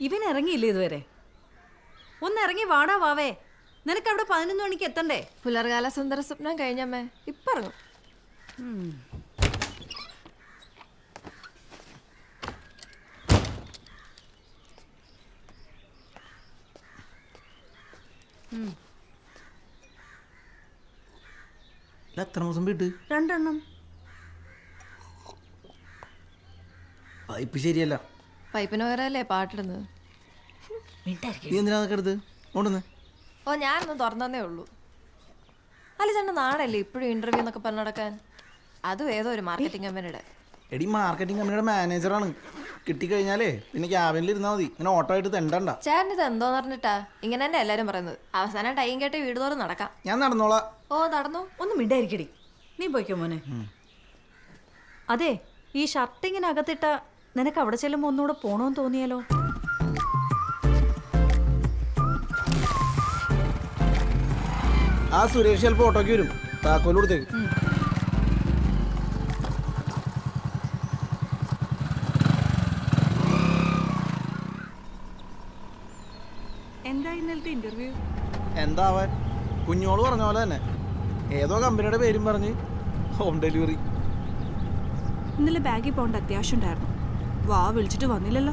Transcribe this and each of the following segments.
ഇവൻ ഇറങ്ങിയില്ലേ ഇതുവരെ? ഒന്ന് ഇറങ്ങി വാടാ വാവേ. നിനക്ക് അവിടെ 11 മണിക്ക് എത്തണ്ടേ? പുലർകാല സുന്ദര സ്വപ്നം കഴിഞ്ഞമ്മേ, ഇപ്പറങ്ങും. എത്ര മാസം വീട്ട്? 2 എണ്ണം. പൈപ്പ് ശരിയല്ല. പൈപ്പിന് പകരല്ലേ പാട്ടിടുന്നത്. നീ എന്തിനാ എടുത്ത് കൊണ്ടുവന്ന്? ഓ, ഞാനൊന്നും തുറന്നേ ഉള്ളൂ. അല്ല ചേട്ടൻ നാടല്ലേ ഇപ്പോഴും ഇന്റർവ്യൂ എന്നൊക്കെ പറഞ്ഞു നടക്കാൻ. അതും ഏതോ ഒരു മാർക്കറ്റിംഗ് കമ്പനിയുടെ. എടി മാർക്കറ്റിംഗ് കമ്പനിയുടെ മാനേജറാണ്. കിട്ടിക്കഴിഞ്ഞാലേ പിന്നെ ക്യാബിനിൽ ഇരുന്നാൽ മതി. ഇങ്ങനെ ഓട്ടോ ആയിട്ട് തെണ്ടണ്ട. ചേട്ടൻ ഇത് എന്തോന്ന് പറഞ്ഞിട്ടാ ഇങ്ങനെ തന്നെ എല്ലാരും പറയുന്നത്. അവസാനം ടൈം കേട്ട് വീട് തോറും നടക്കാം. ഞാൻ നടന്നോളാം. ഓ, നടന്നു. ഒന്ന് മിണ്ടായിരിക്കടി. നീ പോയിക്കോ മോനെ. അതെ, ഈ ഷർട്ട് ഇങ്ങനെ അകത്തിട്ട നിനക്ക് അവിടെ ചെല്ലുമ്പോ ഒന്നുകൂടെ പോണോന്ന് തോന്നിയാലോ? ആ സുരേഷ് ചിലപ്പോൾ ഓട്ടോയ്ക്ക് വരും. താക്കോല് കൊടുത്തേക്ക്. എന്താ ഇന്നലത്തെ ഇന്റർവ്യൂ? എന്താവാൻ, കുഞ്ഞോള് പറഞ്ഞ പോലെ തന്നെ ഏതോ കമ്പനിയുടെ പേരും പറഞ്ഞ് ഹോം ഡെലിവറി. ഇന്നലെ ബാഗിൽ പോകേണ്ട അത്യാവശ്യം ഉണ്ടായിരുന്നു. വിളിച്ചിട്ട് വന്നില്ലല്ലോ.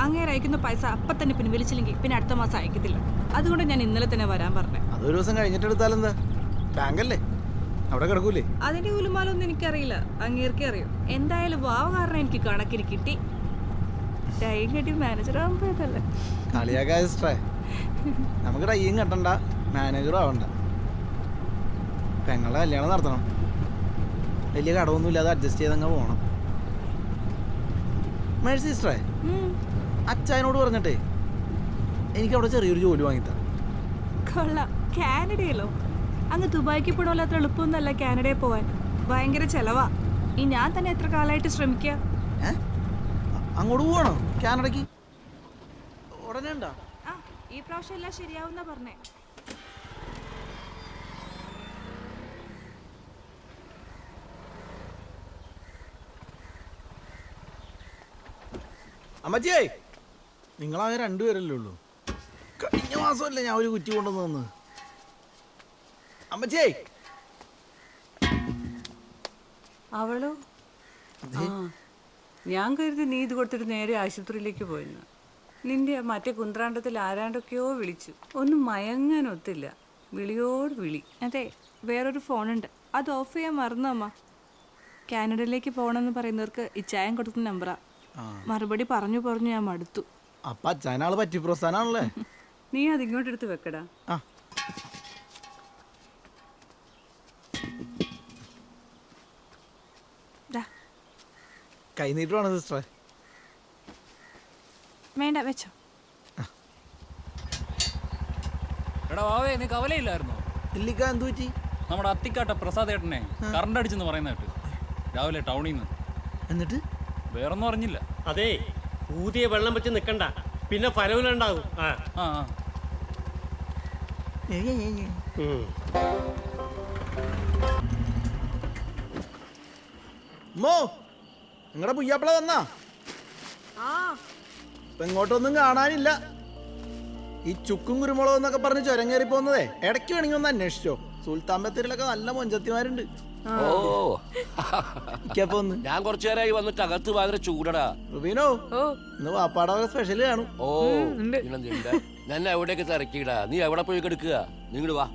അങ്ങേരെ അയക്കുന്ന പൈസ അപ്പം തന്നെ പിൻവലിച്ചില്ലെങ്കിൽ പിന്നെ അടുത്ത മാസം അയക്കത്തില്ല. അതുകൊണ്ട് ഞാൻ ഇന്നലെ തന്നെ വരാൻ പറഞ്ഞേ. അതൊരു ദിവസം കഴിഞ്ഞിട്ട് എടുത്താലെന്താ? ബാങ്കല്ലേ, അവിടെ കിടക്കൂലേ? അതിന്റെ ഉലുമാലൊന്നും എനിക്കറിയില്ല, അങ്ങേർക്കേ അറിയൂ. എന്തായാലും കാരണം എനിക്ക് കണക്കിന് കിട്ടി. ടൈം കെട്ടി മാനേജർ ആകുമ്പോഴല്ലേ. കളിയാക്കാ സിസ്റ്ററേ, നമുക്ക് ടൈം കെട്ടണ്ട, മാനേജറും ആവണ്ട. പെങ്ങളുടെ കല്യാണം നടത്തണം. വലിയ കടമൊന്നും ഇല്ലാതെ അഡ്ജസ്റ്റ് ചെയ്തങ്ങ് പോകണം. മേഴ്സി സിസ്റ്ററേ, അച്ചായനോട് പറഞ്ഞിട്ടേ എനിക്കവിടെ ചെറിയൊരു ജോലി വാങ്ങിത്താ. കൊള്ളാം. കാനഡയിലോ? അങ്ങ് ദുബായിക്ക് പോകണമല്ലോ. അത്ര എളുപ്പമൊന്നുമല്ല കാനഡയിൽ പോവാൻ. ഭയങ്കര ചെലവാ. ഈ ഞാൻ തന്നെ എത്ര കാലമായിട്ട് ശ്രമിക്കുക. അങ്ങോട്ട് പോവാണോ കാനഡയ്ക്ക്? ഉടനെ ഉണ്ടോ? ആ, ഈ പ്രാവശ്യം എല്ലാം ശരിയാവുന്ന പറഞ്ഞേ. അമ്മച്ചിയേ, നിങ്ങളാകെ 2 പേരല്ലേ ഉള്ളൂ. കഴിഞ്ഞ മാസമല്ലേ ഞാൻ ഒരു കുറ്റി കൊണ്ടുവന്ന് തന്നത്. അമ്മച്ചിയേ, അവളോ? ഞാൻ കരുതി നീ ഇത് കൊടുത്തിട്ട് നേരെ ആശുപത്രിയിലേക്ക് പോയെന്ന്. നിന്റെ മറ്റേ കുന്ത്രാണ്ടത്തിൽ ആരാണ്ടൊക്കെയോ വിളിച്ചു. ഒന്നും മയങ്ങാനൊത്തില്ല, വിളിയോട് വിളി. അതെ, വേറൊരു ഫോണുണ്ട്, അത് ഓഫ് ചെയ്യാൻ മറന്നു അമ്മ. കാനഡയിലേക്ക് പോകണമെന്ന് പറയുന്നവർക്ക് ഇച്ചായം കൊടുക്കുന്ന നമ്പറാ. മറുപടി പറഞ്ഞു പറഞ്ഞു ഞാൻ മടുത്തു. അപ്പൊ അച്ഛനാള് പറ്റി പ്രസ്ഥാനാണല്ലേ. നീ അതിങ്ങോട്ടെടുത്ത് വെക്കടാ. കൈ നീട്ടുവാണ് സിസ്റ്ററെ. വേണ്ട, വെച്ചോ. എടാ വാവേ, നീ കവലയില്ലായിരുന്നോ? ഇല്ലിക്ക, എന്ത് പറ്റി? നമ്മുടെ അത്തിക്കാട്ട പ്രസാദ് ഏട്ടനെ കറണ്ട് അടിച്ചെന്ന് പറയുന്ന കേട്ട് രാവിലെ ടൗണിൽ നിന്ന്. എന്നിട്ട് വേറൊന്നും അറിഞ്ഞില്ല. അതെ, ഊതിയ വെള്ളം വെച്ച് നിക്കണ്ട, പിന്നെ ഫലവിലുണ്ടാകും. നിങ്ങളുടെ പുയ്യാപ്പിള വന്നാ? ഇപ്പൊ ഇങ്ങോട്ടൊന്നും കാണാനില്ല. ഈ ചുക്കും കുരുമുളകും എന്നൊക്കെ പറഞ്ഞ് ചുരം കയറി പോകുന്നതേ ഇടയ്ക്ക് വേണമെങ്കിൽ ഒന്ന് അന്വേഷിച്ചോ. സുൽത്താൻ ബത്തേരിലൊക്കെ നല്ല മൊഞ്ചത്തിമാരുണ്ട്. ഞാൻ കുറച്ചു നേരമായി വന്നിട്ട് അകത്ത് ഭയങ്കര ചൂടടാ. റുബീനോ, ഇന്ന് വാപ്പാടെ സ്പെഷ്യൽ കാണും. ഞാൻ എവിടേക്ക് തിരക്കിടാ. നീ എവിടെ പോയി കിടക്കുക? നിങ്ങൾ വാ.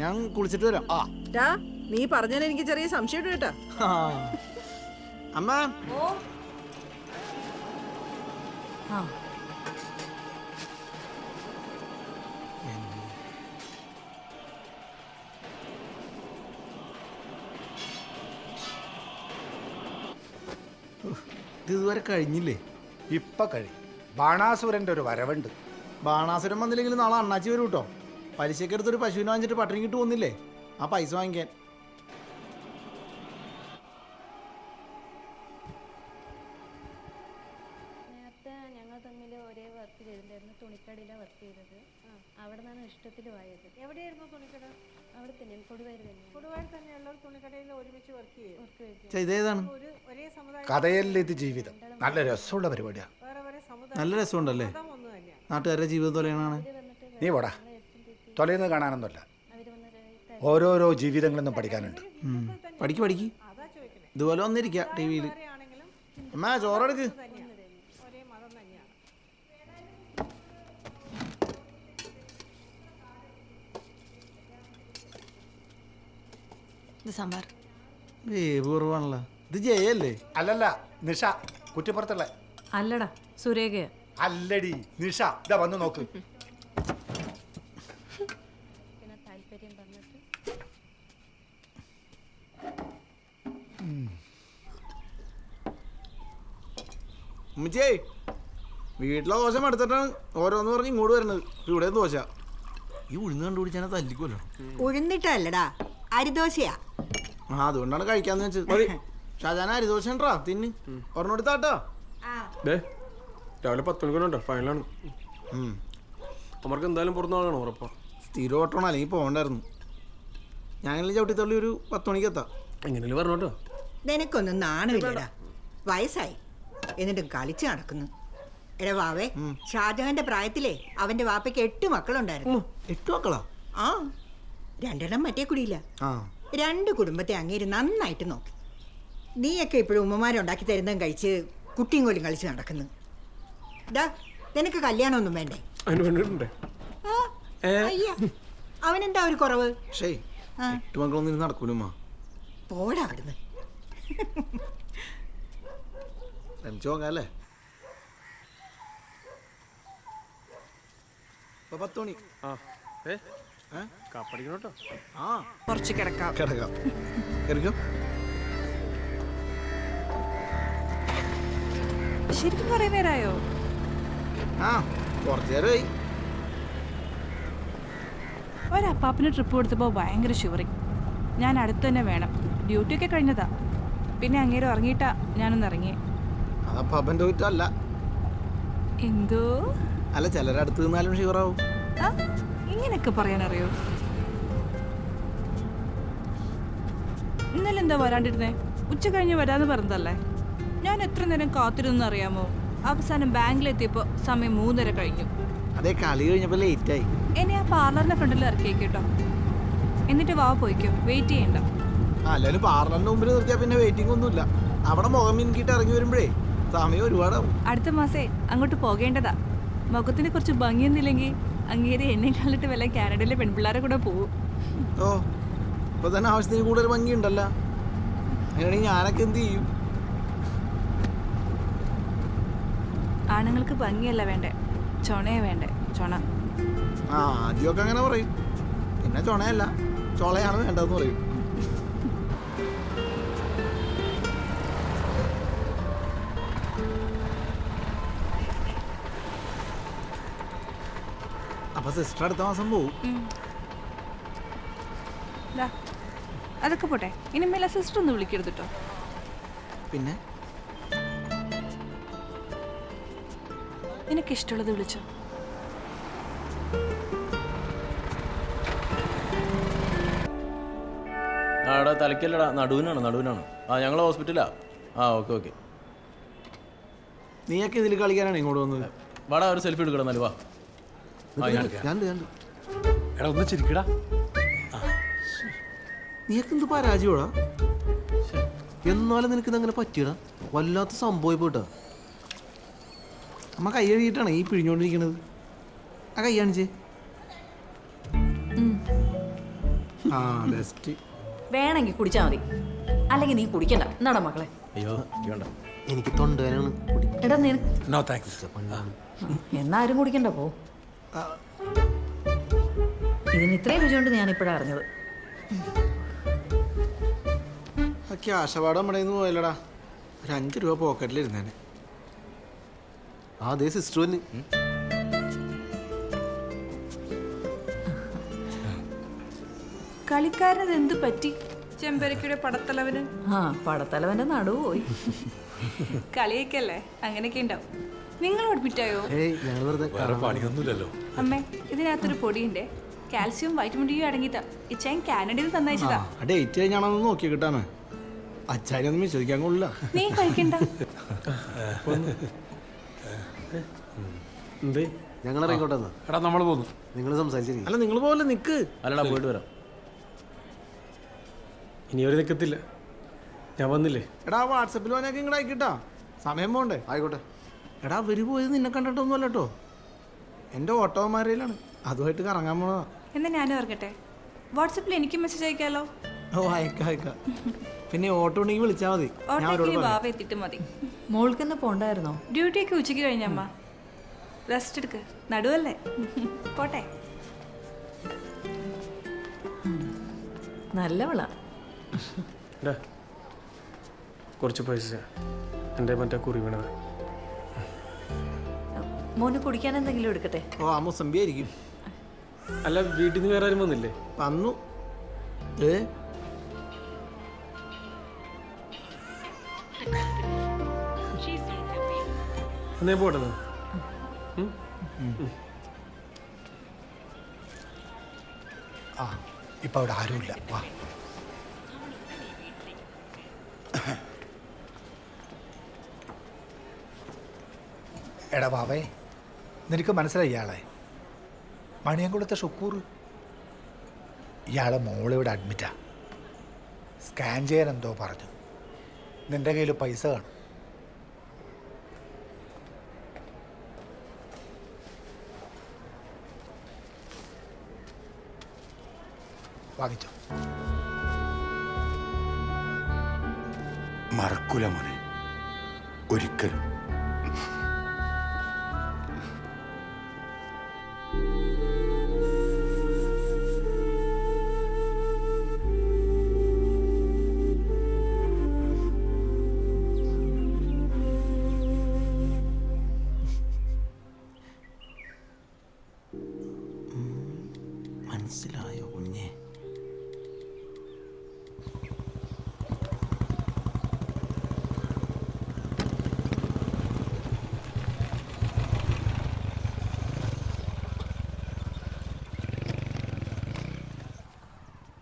ഞാൻ കുളിച്ചിട്ട് വരാം. നീ പറഞ്ഞാൽ എനിക്ക് ചെറിയ സംശയം കേട്ടാ. അമ്മ, ഇതുവരെ കഴിഞ്ഞില്ലേ? ഇപ്പൊ കഴിയും. ബാണാസുരന്റെ ഒരു വരവുണ്ട്. ബാണാസുരം വന്നില്ലെങ്കിൽ നാളെ അണ്ണാച്ചി വരും കേട്ടോ. പലിശക്കെടുത്തൊരു പശുവിനെ വാങ്ങിച്ചിട്ട് പട്ടിണി കിട്ടു വന്നില്ലേ, ആ പൈസ വാങ്ങിക്കാൻ. നേരത്തെ ഞങ്ങൾ തമ്മിൽ ഒരേ വർക്ക് ചെയ്തിട്ടുണ്ടായിരുന്നു. തുണിക്കടയിലാണ് വർക്ക് ചെയ്തത്. അവിടെ നിന്നാണ് ഇഷ്ടത്തിലുമായത്. എവിടെയായിരുന്നു തുണിക്കട? അവിടെ തന്നെ, കൊടുവായൂർ തന്നെ. കൊടുവായൂർ തന്നെയുള്ള തുണിക്കടയിൽ ഒരുമിച്ച് വർക്ക് ചെയ്യും. ഇതേതാണ്? കഥയല്ല ഇത് ജീവിതം. നല്ല രസമുള്ള പരിപാടിയാണ്. വേറെ വേറെ നല്ല രസമുണ്ടല്ലേ നാട്ടുകാരുടെ ജീവിതം തൊലയാണ്. നീ പോടാ, തൊലയുന്നത് കാണാനൊന്നുമല്ല, ഓരോരോ ജീവിതങ്ങളൊന്നും പഠിക്കാനുണ്ട്. പഠിക്ക് ഇതുപോലെ വന്നിരിക്കുക ടി വിയിൽ. അമ്മ ചോറെടുക്ക്. ഇത് സാമ്പാർ. വേവ് കുറവാണല്ലോ. ഇത് ജയല്ലേ? അല്ലല്ല, നിഷ കുറ്റിപ്പുറത്തുള്ള. അല്ലടാ സുരേഖയാ. അല്ലടി നിഷ, ഇതാ വന്ന് നോക്ക്. താല്പര്യം പറഞ്ഞിട്ട് ഉമ്മച്ചേ, വീട്ടിലെ ദോശ എടുത്തിട്ടാണ് ഓരോന്ന് പറഞ്ഞ് ഇങ്ങോട്ട് വരുന്നത്. ഇവിടെ ദോശ ഈ ഉഴുന്ന് കണ്ടുപിടിച്ചാൽ തല്ലിക്കുമല്ലോ. ഉഴുന്നിട്ടല്ലടാ, അരിദോശയാ. ആ അതുകൊണ്ടാണ് കഴിക്കാന്ന് വെച്ചത്. ഷാജാന അരിദോശ ഉണ്ടാ തിന്ന് ഒരെണ്ണം എടുത്താട്ടോ. രാവിലെ 10 മണിക്കുണ്ടോ ഫൈനലാണ്. അവർക്ക് എന്തായാലും പുറത്തു പോകണം ഉറപ്പാ. സ്ഥിരം ഓട്ടണം, അല്ലെങ്കിൽ പോകണ്ടായിരുന്നു. ഞങ്ങൾ ചവിട്ടിത്തള്ളി ഒരു 10 മണിക്ക് എത്താം. എങ്ങനെയല്ലേ പറഞ്ഞോട്ടോ. നിനക്കൊന്നും നാണമില്ലടാ, വയസ്സായി എന്നിട്ടും കളിച്ച് നടക്കുന്നു. എടാ വാവേ, ഷാജഹാന്റെ പ്രായത്തിലേ അവന്റെ വാപ്പയ്ക്ക് 8 മക്കളുണ്ടായിരുന്നു. 8 മക്കളാ? ആ, 2 മറ്റേ കുടിയില്ല. 2 കുടുംബത്തെ അങ്ങേര് നന്നായിട്ട് നോക്കി. നീയൊക്കെ ഇപ്പോഴും ഉമ്മമാരുണ്ടാക്കി തരുന്നതും കഴിച്ച് കുട്ടിയും കോലും കളിച്ച് നടക്കുന്നു. ഡാ, നിനക്ക് കല്യാണമൊന്നും വേണ്ടേ? ആ, അയ്യ, അവനെന്താ ഒരു കുറവ്? 8 മക്കളൊന്നും നടക്കൂലമ്മ. പോടാ അവിടുന്ന്. നോക്കാല്ലേ? 10 മണി. കാപ്പടിക്കണോട്ടോ. കുറച്ച് കിടക്കാം. ശരിക്കും കുറേ നേരമായോ? കുറച്ചു നേരമായി. ഒരപ്പാപ്പിന് ട്രിപ്പ് കൊടുത്തപ്പോൾ ഭയങ്കര ഷിവറിങ്. ഞാൻ അടുത്ത് തന്നെ വേണം. ഡ്യൂട്ടിയൊക്കെ കഴിഞ്ഞതാ. പിന്നെ അങ്ങേരും ഇറങ്ങിയിട്ടാ ഞാനൊന്ന് ഇറങ്ങിയേ. അതപ്പാപ്പൻ്റെ കുറ്റമല്ല. എന്തോ അല്ല, ചിലരടുത്ത് നിന്നാലും ഷിവറാവും. ഇങ്ങനെയൊക്കെ പറയാനറിയോ? ഇന്നലെ എന്താ വരാണ്ടിരുന്നേ? ഉച്ച കഴിഞ്ഞ് വരാന്ന് പറഞ്ഞതല്ലേ? ഞാൻ എത്ര നേരം കാത്തിരുന്നു അറിയാമോ? അവസാനം ബാങ്കിലെത്തിയപ്പോൾ സമയം 3:30 കഴിഞ്ഞു. അതെ, കളി കഴിഞ്ഞപ്പോൾ ലേറ്റായി. എന്നെ ആ പാർലറിന്റെ ഫ്രണ്ടിൽ ഇറക്കിയേക്കട്ടോ. എന്നിട്ട് വാ പോയിക്കോ, വെയിറ്റ് ചെയ്യണ്ട. അല്ലാലും പാർലറിന്റെ മുമ്പിൽ നിർത്തിയാൽ പിന്നെ വെയിറ്റിംഗ് ഒന്നുമില്ല. അവിടെ മുഖം മിനുക്കിയിട്ട് ഇറങ്ങി വരുമ്പോഴേ സമയം ഒരുപാടാവും. അടുത്ത മാസേ അങ്ങോട്ട് പോകേണ്ടതാ. മുഖത്തിന് കുറച്ച് ഭംഗിയൊന്നുമില്ലെങ്കിൽ അങ്ങേരെ എന്നെ കണ്ടിട്ട് വല്ല കാനഡയിലെ പെൺപിള്ളേരെ കൂടെ പോവും. ഓ, ഇപ്പൊ തന്നെ ആവശ്യത്തിന് കൂടുതൽ ഭംഗിയുണ്ടല്ലോ. അങ്ങനെയാണെങ്കിൽ ഞാനൊക്കെ എന്ത് ചെയ്യും? ആണുങ്ങൾക്ക് ഭംഗിയല്ല വേണ്ടേ, ചൊണയെ വേണ്ടേ, ചൊണ. ആദ്യമൊക്കെ അങ്ങനെ പറയും, പിന്നെ ചൊണയല്ല ചൊളയാണ് വേണ്ടതെന്ന് പറയും. അപ്പൊ സിസ്റ്റർ അടുത്ത മാസം പോവും. അതൊക്കെ പോട്ടെ, ഇനി മേലെ സിസ്റ്റർ ഒന്ന് വിളിക്കരുത് കേട്ടോ. പിന്നെ നിനക്ക് ഇഷ്ടമുള്ളത് വിളിച്ചോ. എടാ തലക്കല്ലടാ, നടുവിനാണ്. ഞങ്ങൾ ഹോസ്പിറ്റലാ. ഓക്കെ. നീയൊക്കെ ഇതിൽ കളിക്കാനാണ് ഇങ്ങോട്ട് വന്നത്. വാടാ, ഒരു സെൽഫി എടുക്കണം. എന്നാലും വാ. എടാ ഒന്ന് ചിരിക്കടാ. നീയൊക്കെ എന്ത് പരാജയമാടാ. എന്നാലും നിനക്ക് ഇതങ്ങനെ പറ്റിയടാ. വല്ലാത്ത സംഭവം പോയിട്ടാ. അമ്മ കൈ കഴുകിയിട്ടാണ് ഈ പിഴിഞ്ഞോണ്ടിരിക്കണത്. ആ കൈ കാണിച്ചേ. ബെസ്റ്റ്. വേണമെങ്കിൽ കുടിച്ചാൽ മതി, അല്ലെങ്കിൽ നീ കുടിക്കണ്ട. എന്നാടാ മക്കളെ. അയ്യോ വേണ്ട, എനിക്ക് തൊണ്ടവേനാണ്. എടാ നോ താങ്ക്സ്. എന്നാരും കുടിക്കണ്ട പോ. ഇതിന് ഇത്രയും രുചിയുണ്ട് ഞാൻ ഇപ്പോഴാണ് അറിഞ്ഞത്. ക്യാഷവാട് നമ്മുടെ നിന്ന് പോയല്ലടാ. ഒരു 5 രൂപ പോക്കറ്റിലിരുന്നേനെ. അതേ സിസ്റ്റർ തന്നെ. കളിക്കാരനത് എന്ത് പറ്റി? ചെമ്പരക്കയുടെ പടത്തലവന്. പടത്തലവന്റെ നടുവ് പോയി. കളിയൊക്കെയല്ലേ, അങ്ങനെയൊക്കെ ഉണ്ടാവും. നിങ്ങൾ അഡ്മിറ്റായോ? പണിയൊന്നുമില്ലല്ലോ അമ്മേ, ഇതിനകത്തൊരു പൊടിയുണ്ടേ, കാൽസ്യം വൈറ്റമിൻ ഡി അടങ്ങിയതാ. ഇച്ചാൻ കാനഡയിൽ നിന്ന് തന്നയച്ചതാ. ഡേറ്റ് കഴിഞ്ഞാണെന്ന് നോക്കി കിട്ടാമേ. അച്ചാരിയൊന്നും വിശ്വസിക്കാൻ കൊള്ളില്ല. നീ കഴിക്കണ്ട. എന്തേ ഞങ്ങൾ ഇറങ്ങിക്കോട്ടെ എടാ നമ്മൾ പോന്നു. നിങ്ങൾ സംസാരിച്ചിരിക്കും. അല്ല നിങ്ങൾ പോലെ നിൽക്ക്. അല്ലടാ പോയിട്ട് വരാം. ഇനി അവർ നിൽക്കത്തില്ല, ഞാൻ വന്നില്ലേ. എടാ വാട്സപ്പിൽ വന്നൊക്കെ ഇങ്ങോട്ട് ആയിക്കിട്ടാ, സമയം പോണ്ടേ. ആയിക്കോട്ടെ. എടാ അവര് പോയത് നിന്നെ കണ്ടിട്ടൊന്നുമല്ല കേട്ടോ, എൻ്റെ ഓട്ടോമാരയിലാണ്, അതുമായിട്ട് കറങ്ങാൻ പോണതാ. എന്നാ ഞാനും ഇറങ്ങട്ടെ. വാട്സപ്പിൽ എനിക്ക് മെസ്സേജ് അയക്കാലോ. ഓ അയക്കാം അയക്കാം. പിന്നെ ഓട്ടോ ഉണ്ടെങ്കിൽ വിളിച്ചാൽ മതി, ഞാൻ അവരോട് ഓട്ടോയ്ക്ക് പറയാം. വാവ എത്തിയിട്ട് മതി. മോൾക്കെന്ന് പോണ്ടായിരുന്നോ? ഡ്യൂട്ടിയൊക്കെ ഉച്ചയ്ക്ക് കഴിഞ്ഞമ്മ. റെസ്റ്റ് എടുക്ക്, നടുവല്ലേ. പോട്ടെ. നല്ലവളാ. എടാ കുറച്ച് പൈസ എൻ്റെ മറ്റേ കുറി വീണത്. മോന് കുടിക്കാൻ എന്തെങ്കിലും എടുക്കട്ടെ? ഓ ആ മുസമ്പി ആയിരിക്കും. അല്ല വീട്ടിൽ നിന്ന് വേറെ ആരും വന്നില്ലേ? വന്നു. എന്നേ പോട്ടെ. ആ ഇപ്പം അവിടെ ആരുമില്ല. വാ. എടാ വാവേ, നിനക്ക് മനസ്സിലായി ഇയാളെ? മണിയംകുളത്തെ ഷുക്കൂർ. ഇയാളെ മോളിവിടെ അഡ്മിറ്റാ. സ്കാൻ ചെയ്യാൻ എന്തോ പറഞ്ഞു. നിന്റെ കയ്യിൽ പൈസ കാണും. വാങ്ങിച്ചോ. മറക്കൂല മോനെ, ഒരിക്കലും. മനസ്സിലായോ കുഞ്ഞെ?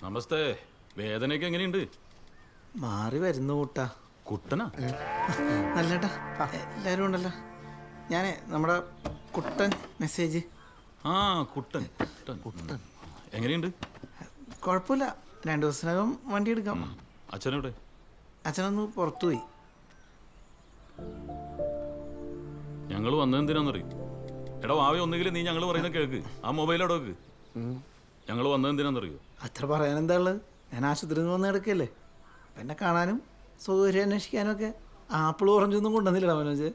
നമസ്തേ. വേദനയൊക്കെ എങ്ങനെയുണ്ട്? മാറി വരുന്നു കൂട്ടാ. കുട്ടനാ? അല്ലട്ടാ, എല്ലാരും ഉണ്ടല്ലോ. ഞാനേ നമ്മുടെ കുട്ടൻ മെസ്സേജ്. ആ കുട്ടൻ കുട്ടൻ എങ്ങനെയുണ്ട്? കുഴപ്പമില്ല, 2 ദിവസത്തിനകം വണ്ടി എടുക്കാം. അച്ഛനെവിടെ? അച്ഛനൊന്ന് പുറത്തുപോയി. ഞങ്ങൾ വന്നതെന്തിനാന്നറിയും? എടാ വാവി, ഒന്നുകിൽ നീ ഞങ്ങൾ പറയുന്ന കേൾക്ക്. ആ മൊബൈലോടെ വെക്ക്. ഞങ്ങൾ വന്നതെന്തിനാന്നറിയോ? അത്ര പറയാനെന്താ ഉള്ളത്? ഞാൻ ആശുപത്രിയിൽ നിന്ന് വന്ന് കിടക്കല്ലേ. എന്നെ കാണാനും സൗകര്യം അന്വേഷിക്കാനും ഒക്കെ ആപ്പിൾ ഓറഞ്ചൊന്നും കൊണ്ടുവന്നില്ലടാ മനോജ്.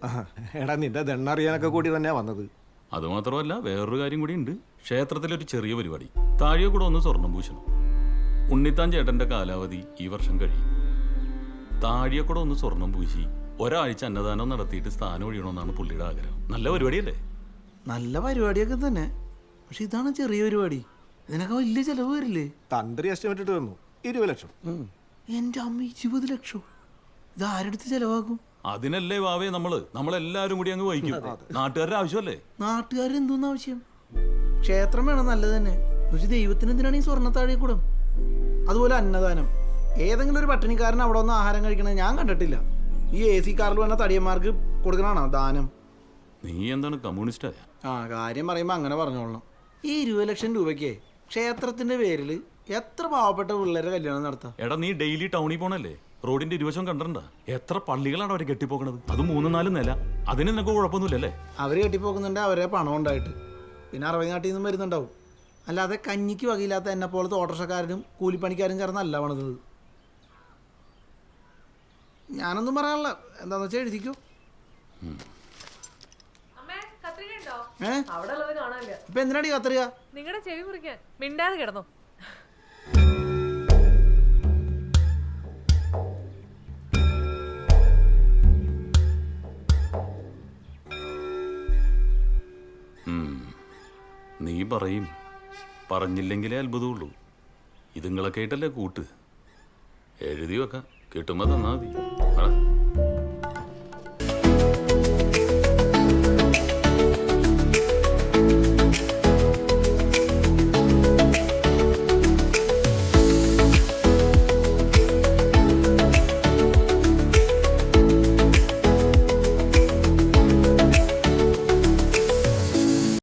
എടാ നിന്റെ ദണ്ണറിയാനൊക്കെ കൂടി തന്നെയാ വന്നത്. അതുമാത്രമല്ല, വേറൊരു കാര്യം കൂടി ഉണ്ട്. ക്ഷേത്രത്തിലൊരു ചെറിയ പരിപാടി. താഴെ കൂടെ ഒന്ന് സ്വർണം പൂശണം. ഉണ്ണിത്താൻ ചേട്ടന്റെ കാലാവധി ഈ വർഷം കഴിയും. താഴെ കൂടെ ഒന്ന് സ്വർണം പൂശി ഒരാഴ്ച അന്നദാനം നടത്തിയിട്ട് സ്ഥാനം ഒഴിയണമെന്നാണ് പുള്ളിയുടെ ആഗ്രഹം. നല്ല പരിപാടിയല്ലേ? നല്ല പരിപാടിയൊക്കെ തന്നെ, പക്ഷെ ഇതാണ് ചെറിയ പരിപാടി. ഇതിനൊക്കെ വലിയ ചെലവ് വരില്ലേ? തന്ത്രി എസ്റ്റിമേറ്റ് ഇട്ട് തന്നു 20 ലക്ഷം. എൻ്റെ അമ്മ 20 ലക്ഷം ഇത് ആരെടുത്ത് ചെലവാക്കും? അതിനല്ലേ വാവേ നമ്മളെല്ലാരും കൂടി അങ്ങ് വഹിക്കും. നാട്ടുകാരുടെ ആവശ്യമല്ലേ? നാട്ടുകാരെന്തോന്ന് ആവശ്യം? ക്ഷേത്രം വേണം, നല്ലത് തന്നെ. പക്ഷെ ദൈവത്തിന് എന്തിനാണ് ഈ സ്വർണ്ണത്താഴെ കൂടം? അതുപോലെ അന്നദാനം. ഏതെങ്കിലും ഒരു പട്ടിണിക്കാരൻ അവിടെ ഒന്ന് ആഹാരം കഴിക്കണത് ഞാൻ കണ്ടിട്ടില്ല. ഈ AC കാറിൽ വന്ന തടിയന്മാർക്ക് കൊടുക്കണാണോ ദാനം? നീ എന്താണ് കമ്മ്യൂണിസ്റ്റായ? ആ കാര്യം പറയുമ്പോൾ അങ്ങനെ പറഞ്ഞോളണം. ഈ 20 ലക്ഷം രൂപയ്ക്ക് ക്ഷേത്രത്തിന്റെ പേരിൽ എത്ര പാവപ്പെട്ട പിള്ളേരെ കല്യാണം നടത്താം? എടാ നീ ഡെയിലി ടൗണിൽ പോണല്ലേ? റോഡിന്റെ ഇരുവശം കണ്ടിട്ടുണ്ടാ? എത്ര പള്ളികളാണ് അവർ കെട്ടിപ്പോക്കണത്? അത് 3-4 നില. അതിന് നിനക്ക് കുഴപ്പമൊന്നുമില്ലല്ലേ? അവര് കെട്ടിപ്പോക്കുന്നുണ്ട് അവരെ പണം ഉണ്ടായിട്ട്. പിന്നെ അറബി നാട്ടിൽ നിന്നും വരുന്നുണ്ടാവും. അല്ലാതെ കഞ്ഞിക്ക് വകയില്ലാത്ത എന്നെ പോലത്തെ ഓട്ടോറിക്ഷക്കാരനും കൂലിപ്പണിക്കാരും ചേർന്നല്ല പണിതത്. ഞാനൊന്നും പറയാനുള്ള, എന്താന്ന് വെച്ചാൽ എഴുതിക്കോ. ഇപ്പൊ എന്തിനാടി കത്തറിയ? നിങ്ങളുടെ ചെവി മുറിക്കാൻ മിണ്ടാതെ കിടന്നു. നീ പറയും, പറഞ്ഞില്ലെങ്കിലേ അത്ഭുതമുള്ളൂ. ഇതുങ്ങളൊക്കെ ആയിട്ടല്ലേ കൂട്ട്. എഴുതി വെക്കാം, കിട്ടുമ്പോ തന്നാ മതി.